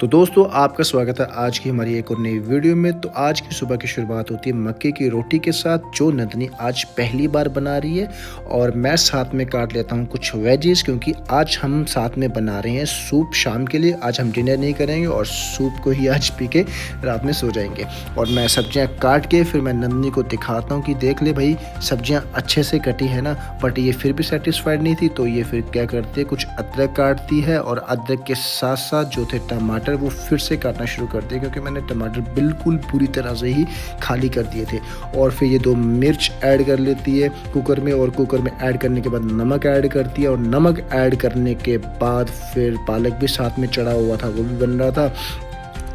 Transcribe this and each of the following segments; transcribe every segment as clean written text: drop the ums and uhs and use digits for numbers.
तो दोस्तों आपका स्वागत है आज की हमारी एक और नई वीडियो में। तो आज की सुबह की शुरुआत होती है मक्के की रोटी के साथ, जो नंदनी आज पहली बार बना रही है। और मैं साथ में काट लेता हूँ कुछ वेजीज, क्योंकि आज हम साथ में बना रहे हैं सूप शाम के लिए। आज हम डिनर नहीं करेंगे और सूप को ही आज पी के रात में सो जाएंगे। और मैं सब्जियाँ काट के फिर मैं नंदनी को दिखाता हूँ कि देख ले भाई, सब्जियाँ अच्छे से कटी है ना। बट ये फिर भी सेटिस्फाइड नहीं थी, तो ये फिर क्या करती है, कुछ अदरक काटती है और अदरक के साथ साथ जो थे टमाटर वो फिर से काटना शुरू कर दिए, क्योंकि मैंने टमाटर बिल्कुल पूरी तरह से ही खाली कर दिए थे। और फिर ये 2 मिर्च ऐड कर लेती है कुकर में, और कुकर में ऐड करने के बाद नमक ऐड करती है। और नमक ऐड करने के बाद फिर पालक भी साथ में चढ़ा हुआ था, वो भी बन रहा था।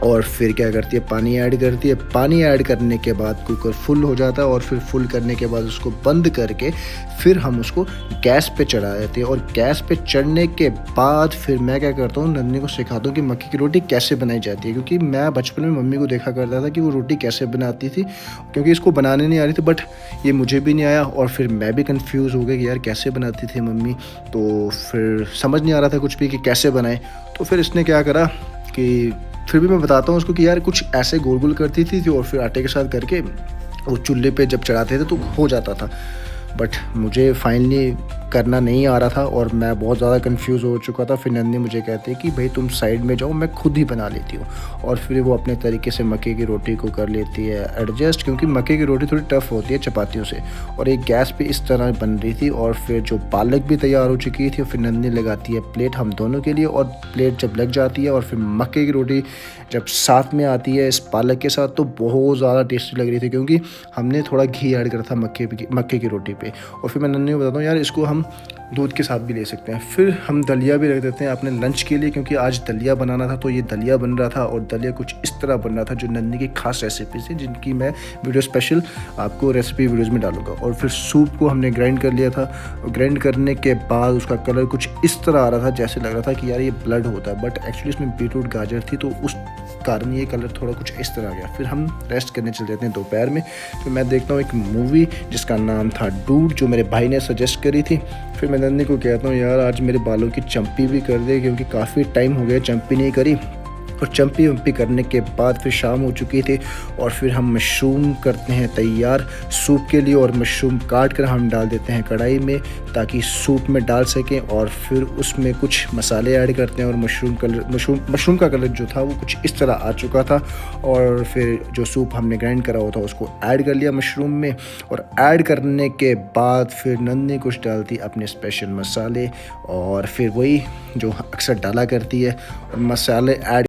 और फिर क्या करती है, पानी ऐड करती है। पानी ऐड करने के बाद कुकर फुल हो जाता है, और फिर फुल करने के बाद उसको बंद करके फिर हम उसको गैस पे चढ़ा देते हैं। और गैस पे चढ़ने के बाद फिर मैं क्या करता हूँ, नंदनी को सिखाता हूँ कि मक्की की रोटी कैसे बनाई जाती है। क्योंकि मैं बचपन में मम्मी को देखा करता था कि वो रोटी कैसे बनाती थी, क्योंकि इसको बनाने नहीं आ रही थी। बट ये मुझे भी नहीं आया, और फिर मैं भी कन्फ्यूज़ हो गया कि यार कैसे बनाती थी मम्मी। तो फिर समझ नहीं आ रहा था कुछ भी कि कैसे बनाए। तो फिर इसने क्या करा कि फिर भी मैं बताता हूँ उसको कि यार कुछ ऐसे गोल गोल करती थी और फिर आटे के साथ करके वो चूल्हे पे जब चढ़ाते थे तो हो जाता था। बट मुझे फाइनली करना नहीं आ रहा था और मैं बहुत ज़्यादा कंफ्यूज हो चुका था। फिर नंदनी मुझे कहती है कि भाई तुम साइड में जाओ, मैं खुद ही बना लेती हूँ। और फिर वो अपने तरीके से मक्के की रोटी को कर लेती है एडजस्ट, क्योंकि मक्के की रोटी थोड़ी टफ़ होती है चपातियों से। और एक गैस पे इस तरह बन रही थी। और फिर जो पालक भी तैयार हो चुकी थी, फिर नंदनी लगाती है प्लेट हम दोनों के लिए। और प्लेट जब लग जाती है और फिर मक्के की रोटी जब साथ में आती है इस पालक के साथ, तो बहुत ज़्यादा टेस्टी लग रही थी, क्योंकि हमने थोड़ा घी ऐड करा था मक्के की रोटी पे। और फिर मैं नन्ही को बताता हूँ यार इसको हम दूध के साथ भी ले सकते हैं। फिर हम दलिया भी रख देते हैं अपने लंच के लिए, क्योंकि आज दलिया बनाना था। तो ये दलिया बन रहा था, और दलिया कुछ इस तरह बन रहा था, जो नन्ही की खास रेसिपी थी, जिनकी मैं वीडियो स्पेशल आपको रेसिपी वीडियोज़ में डालूंगा। और फिर सूप को हमने ग्राइंड कर लिया था। ग्राइंड करने के बाद उसका कलर कुछ इस तरह आ रहा था, जैसे लग रहा था कि यार ये ब्लड होता है। बट एक्चुअली इसमें बीटरूट गाजर थी, तो उस कारण ये कलर थोड़ा कुछ इस तरह आ गया। फिर हम रेस्ट करने चले जाते हैं दोपहर में। फिर मैं देखता हूँ एक मूवी जिसका नाम था डूड, जो मेरे भाई ने सजेस्ट करी थी। फिर मैं नंदनी को कहता हूँ यार आज मेरे बालों की चंपी भी कर दे, क्योंकि काफ़ी टाइम हो गया चंपी नहीं करी। और चंपी वंपी करने के बाद फिर शाम हो चुकी थी। और फिर हम मशरूम करते हैं तैयार सूप के लिए। और मशरूम काट कर हम डाल देते हैं कढ़ाई में, ताकि सूप में डाल सकें। और फिर उसमें कुछ मसाले ऐड करते हैं। और मशरूम का कलर जो था वो कुछ इस तरह आ चुका था। और फिर जो सूप हमने ग्राइंड करा हुआ था उसको ऐड कर लिया मशरूम में। और ऐड करने के बाद फिर नंदनी कुछ डालती अपने स्पेशल मसाले, और फिर वही जो अक्सर डाला करती है, और मसाले ऐड